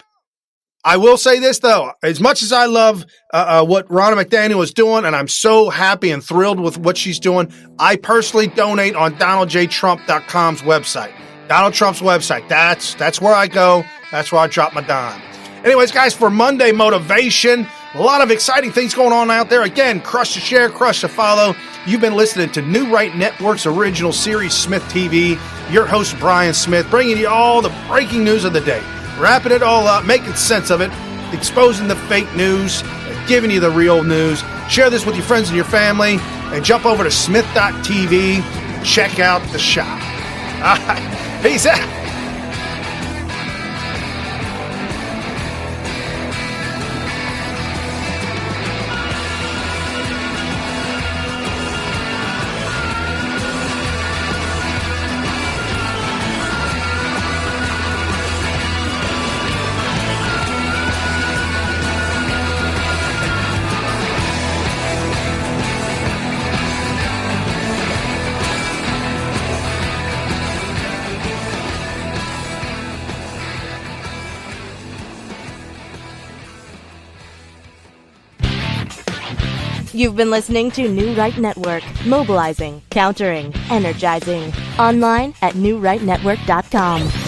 S1: I will say this, though. As much as I love what Ronna McDaniel is doing, and I'm so happy and thrilled with what she's doing, I personally donate on DonaldJTrump.com's website. Donald Trump's website. That's where I go. That's where I drop my dime. Anyways, guys, for Monday Motivation, a lot of exciting things going on out there. Again, crush the share, crush the follow. You've been listening to New Right Network's original series, Smith TV. Your host, Brian Smith, bringing you all the breaking news of the day. Wrapping it all up, making sense of it, exposing the fake news, and giving you the real news. Share this with your friends and your family, and jump over to SmythTV and check out the shop. All right, peace out.
S16: You've been listening to New Right Network, mobilizing, countering, energizing. Online at newrightnetwork.com.